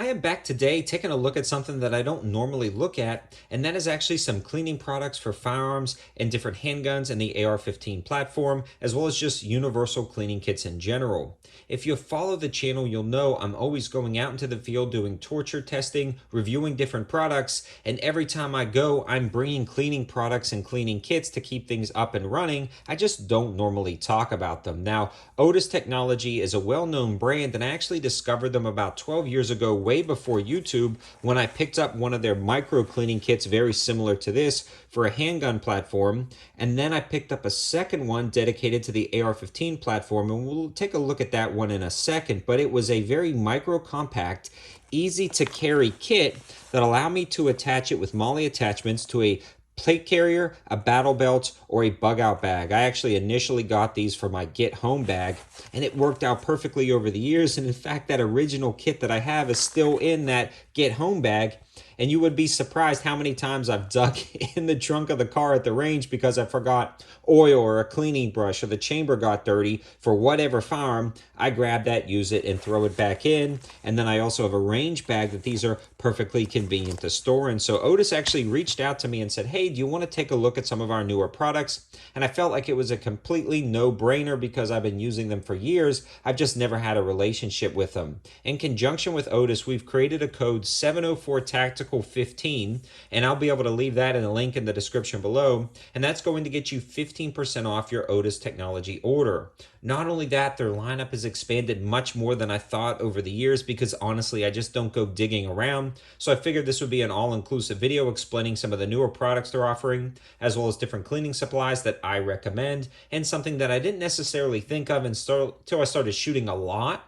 am back today taking a look at something that I don't normally look at, and that is actually some cleaning products for firearms and different handguns and the AR-15 platform, as well as just universal cleaning kits in general. If you follow the channel, you'll know I'm always going out into the field doing torture testing, reviewing different products, and every time I go, I'm bringing cleaning products and cleaning kits to keep things up and running. I just don't normally talk about them. Now, OTIS Technology is a well-known brand, and I actually discovered them about 12 years ago, way before YouTube, when I picked up one of their micro cleaning kits very similar to this for a handgun platform, and then I picked up a second one dedicated to the AR-15 platform, and we'll take a look at that one in a second. But it was a very micro compact, easy to carry kit that allowed me to attach it with MOLLE attachments to a plate carrier, a battle belt, or a bug out bag. I actually initially got these for my get home bag, and it worked out perfectly over the years. And in fact, that original kit that I have is still in that get home bag. And you would be surprised how many times I've dug in the trunk of the car at the range because I forgot oil or a cleaning brush or the chamber got dirty for whatever firearm. I grab that, use it, and throw it back in. And then I also have a range bag that these are perfectly convenient to store in. So OTIS actually reached out to me and said, hey, do you want to take a look at some of our newer products? And I felt like it was a completely no-brainer because I've been using them for years. I've just never had a relationship with them. In conjunction with OTIS, we've created a code 704 Tactical 15, and I'll be able to leave that in a link in the description below, and that's going to get you 15% off your OTIS Technology order. Not only that, their lineup has expanded much more than I thought over the years because honestly, I just don't go digging around. So I figured this would be an all-inclusive video explaining some of the newer products they're offering, as well as different cleaning supplies that I recommend, and something that I didn't necessarily think of until I started shooting a lot.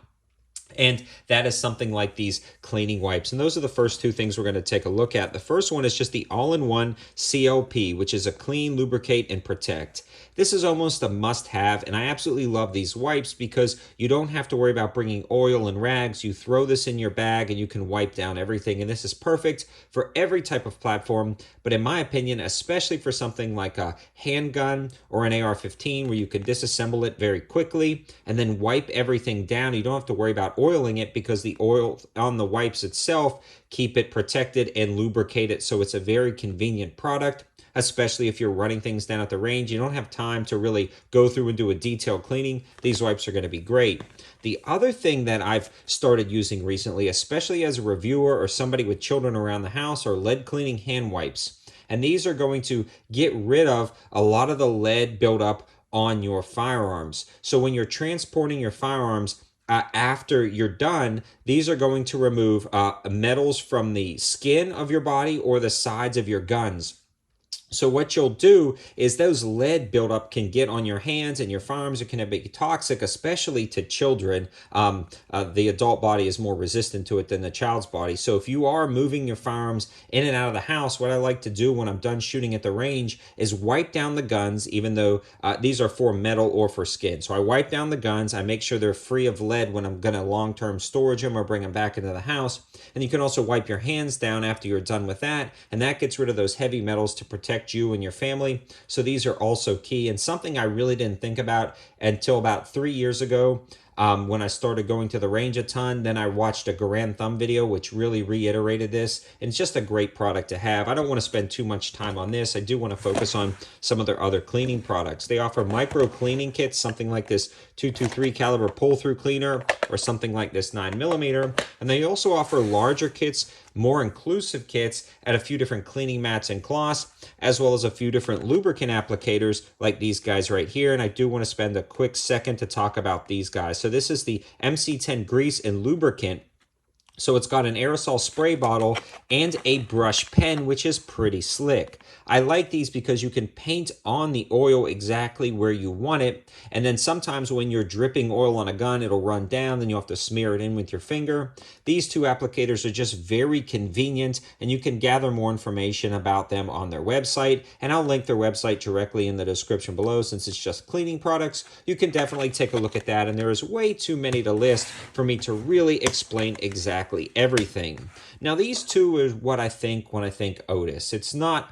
And that is something like these cleaning wipes. And those are the first two things we're going to take a look at. The first one is just the all-in-one CLP, which is a clean, lubricate, and protect. This is almost a must-have, and I absolutely love these wipes because you don't have to worry about bringing oil and rags. You throw this in your bag and you can wipe down everything, and this is perfect for every type of platform, but in my opinion, especially for something like a handgun or an AR-15 where you can disassemble it very quickly and then wipe everything down. You don't have to worry about oiling it because the oil on the wipes itself keep it protected and lubricate it, so it's a very convenient product. Especially if you're running things down at the range, you don't have time to really go through and do a detailed cleaning. These wipes are going to be great. The other thing that I've started using recently, especially as a reviewer or somebody with children around the house, are lead cleaning hand wipes. And these are going to get rid of a lot of the lead buildup on your firearms. So when you're transporting your firearms, after you're done, these are going to remove metals from the skin of your body or the sides of your guns. So what you'll do is those lead buildup can get on your hands and your firearms. It can be toxic, especially to children. The adult body is more resistant to it than the child's body. So if you are moving your firearms in and out of the house, what I like to do when I'm done shooting at the range is wipe down the guns, even though these are for metal or for skin. So I wipe down the guns. I make sure they're free of lead when I'm going to long-term storage them or bring them back into the house. And you can also wipe your hands down after you're done with that. And that gets rid of those heavy metals to protect you and your family. So these are also key, and something I really didn't think about until about 3 years ago. When I started going to the range a ton, then I watched a Garand Thumb video, which really reiterated this. And it's just a great product to have. I don't want to spend too much time on this. I do want to focus on some of their other cleaning products. They offer micro cleaning kits, something like this 223 caliber pull-through cleaner or something like this 9mm. And they also offer larger kits, more inclusive kits at a few different cleaning mats and cloths, as well as a few different lubricant applicators like these guys right here. And I do want to spend a quick second to talk about these guys. So this is the MC10 grease and lubricant. So it's got an aerosol spray bottle and a brush pen, which is pretty slick. I like these because you can paint on the oil exactly where you want it. And then sometimes when you're dripping oil on a gun, it'll run down, then you'll have to smear it in with your finger. These two applicators are just very convenient, and you can gather more information about them on their website. And I'll link their website directly in the description below since it's just cleaning products. You can definitely take a look at that. And there is way too many to list for me to really explain exactly everything. Now, these two is what I think when I think OTIS. It's not,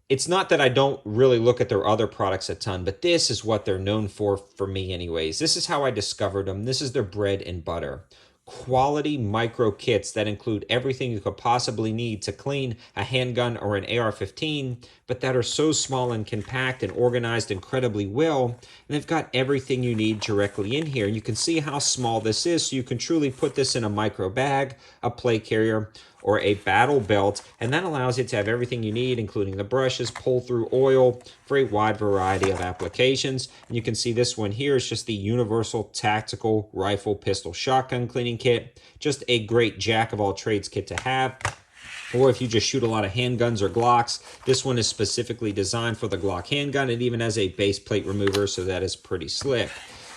it's not that I don't really look at their other products a ton, but this is what they're known for me anyways. This is how I discovered them. This is their bread and butter. quality micro kits that include everything you could possibly need to clean a handgun or an AR-15, but that are so small and compact and organized incredibly well. And they've got everything you need directly in here. And you can see how small this is, so you can truly put this in a micro bag, a plate carrier, or a battle belt, and that allows you to have everything you need, including the brushes, pull-through oil, for a wide variety of applications. And you can see this one here is just the Universal Tactical Rifle Pistol Shotgun Cleaning Kit. Just a great jack-of-all-trades kit to have. Or if you just shoot a lot of handguns or Glocks, this one is specifically designed for the Glock handgun. It even has a base plate remover, so that is pretty slick.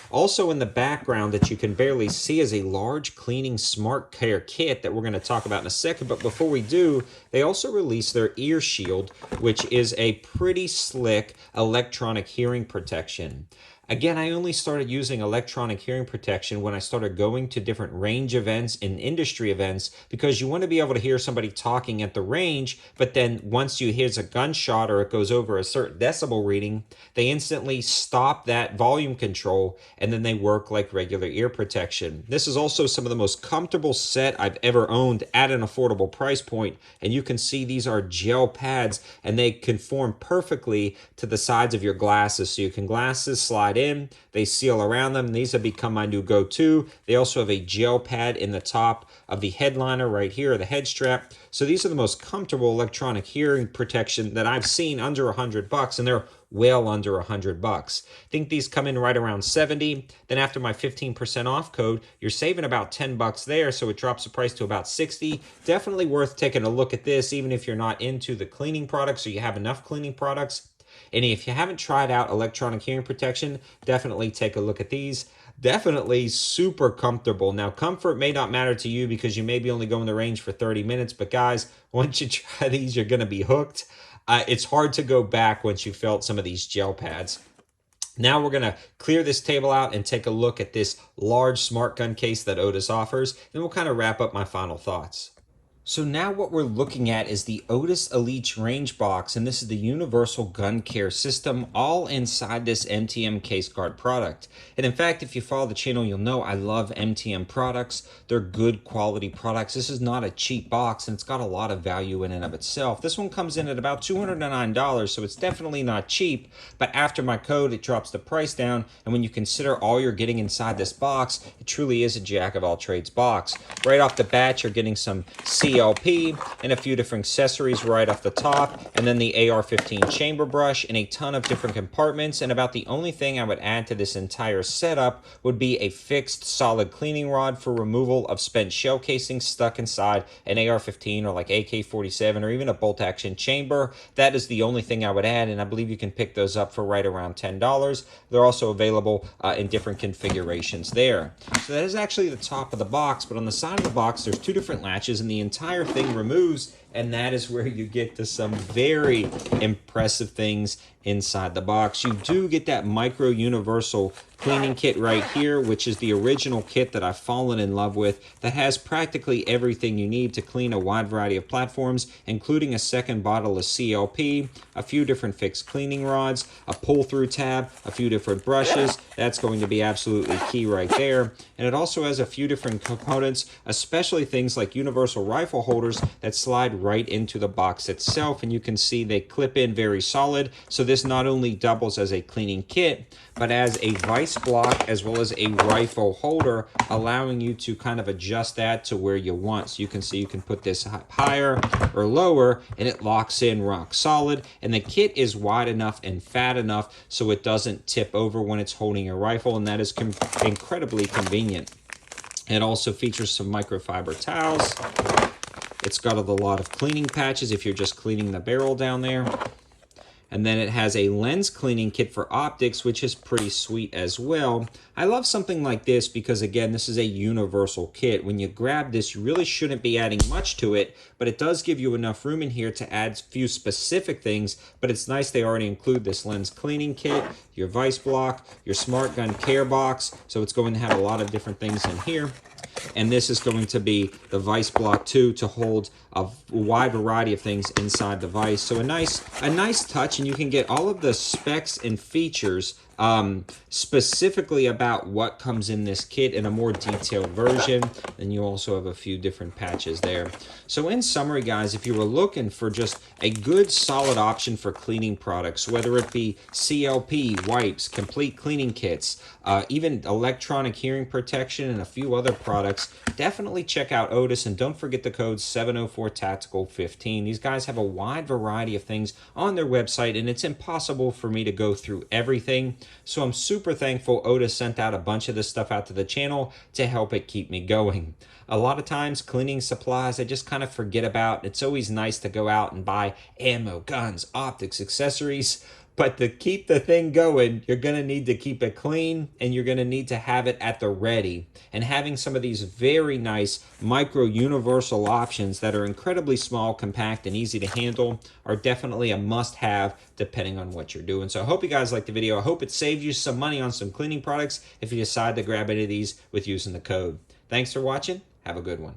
Also in the background that you can barely see is a large cleaning smart care kit that we're going to talk about in a second. But before we do, they also released their ear shield, which is a pretty slick electronic hearing protection. Again, I only started using electronic hearing protection when I started going to different range events and industry events, because you want to be able to hear somebody talking at the range, but then once you hear a gunshot or it goes over a certain decibel reading, they instantly stop that volume control and then they work like regular ear protection. This is also some of the most comfortable set I've ever owned at an affordable price point, and you can see these are gel pads and they conform perfectly to the sides of your glasses, so you can glasses slide in, they seal around them. These have become my new go-to. They also have a gel pad in the top of the headliner right here, the head strap. So these are the most comfortable electronic hearing protection that I've seen under $100, and they're well under $100. I think these come in right around 70. Then after my 15% off code, you're saving about 10 bucks there, so it drops the price to about 60. Definitely worth taking a look at this, even if you're not into the cleaning products or you have enough cleaning products. And if you haven't tried out electronic hearing protection, definitely take a look at these. Definitely super comfortable. Now, comfort may not matter to you because you may be only going to range for 30 minutes, but guys, once you try these, you're going to be hooked. It's hard to go back once you felt some of these gel pads. Now we're going to clear this table out and take a look at this large smart gun case that OTIS offers. Then we'll kind of wrap up my final thoughts. So now what we're looking at is the OTIS Elite Range Box, and this is the Universal Gun Care System, all inside this MTM case guard product. And in fact, if you follow the channel, you'll know I love MTM products. They're good quality products. This is not a cheap box, and it's got a lot of value in and of itself. This one comes in at about $209, so it's definitely not cheap, but after my code, it drops the price down, and when you consider all you're getting inside this box, it truly is a jack-of-all-trades box. Right off the bat, you're getting some CLP and a few different accessories right off the top, and then the AR-15 chamber brush and a ton of different compartments. And about the only thing I would add to this entire setup would be a fixed solid cleaning rod for removal of spent shell casings stuck inside an AR-15 or like AK-47 or even a bolt action chamber. That is the only thing I would add, and I believe you can pick those up for right around $10. They're also available in different configurations there. So that is actually the top of the box, but on the side of the box there's two different latches, and the entire thing removes, and that is where you get to some very impressive things inside the box. You do get that micro universal cleaning kit right here, which is the original kit that I've fallen in love with, that has practically everything you need to clean a wide variety of platforms, including a second bottle of CLP, a few different fixed cleaning rods, a pull-through tab, a few different brushes. That's going to be absolutely key right there. And it also has a few different components, especially things like universal rifle holders that slide right into the box itself, and you can see they clip in very solid. So this not only doubles as a cleaning kit, but as a vice block as well as a rifle holder, allowing you to kind of adjust that to where you want. So you can see you can put this higher or lower, and it locks in rock solid. And the kit is wide enough and fat enough so it doesn't tip over when it's holding your rifle, and that is incredibly convenient. It also features some microfiber towels. It's got a lot of cleaning patches if you're just cleaning the barrel down there. And then it has a lens cleaning kit for optics, which is pretty sweet as well. I love something like this because, again, this is a universal kit. When you grab this, you really shouldn't be adding much to it, but it does give you enough room in here to add a few specific things. But it's nice they already include this lens cleaning kit, your vice block, your smart gun care box. So it's going to have a lot of different things in here. And this is going to be the vice block too, to hold a wide variety of things inside the vice. So a nice touch, and you can get all of the specs and features specifically about what comes in this kit in a more detailed version. And you also have a few different patches there. So in summary, guys, if you were looking for just a good solid option for cleaning products, whether it be CLP, wipes, complete cleaning kits, even electronic hearing protection and a few other products, definitely check out OTIS, and don't forget the code 704TACTICAL15. These guys have a wide variety of things on their website, and it's impossible for me to go through everything. So I'm super thankful OTIS sent out a bunch of this stuff out to the channel to help it keep me going. A lot of times cleaning supplies I just kind of forget about. It's always nice to go out and buy ammo, guns, optics, accessories. But to keep the thing going, you're going to need to keep it clean, and you're going to need to have it at the ready. And having some of these very nice micro universal options that are incredibly small, compact, and easy to handle are definitely a must-have depending on what you're doing. So I hope you guys liked the video. I hope it saved you some money on some cleaning products if you decide to grab any of these with using the code. Thanks for watching. Have a good one.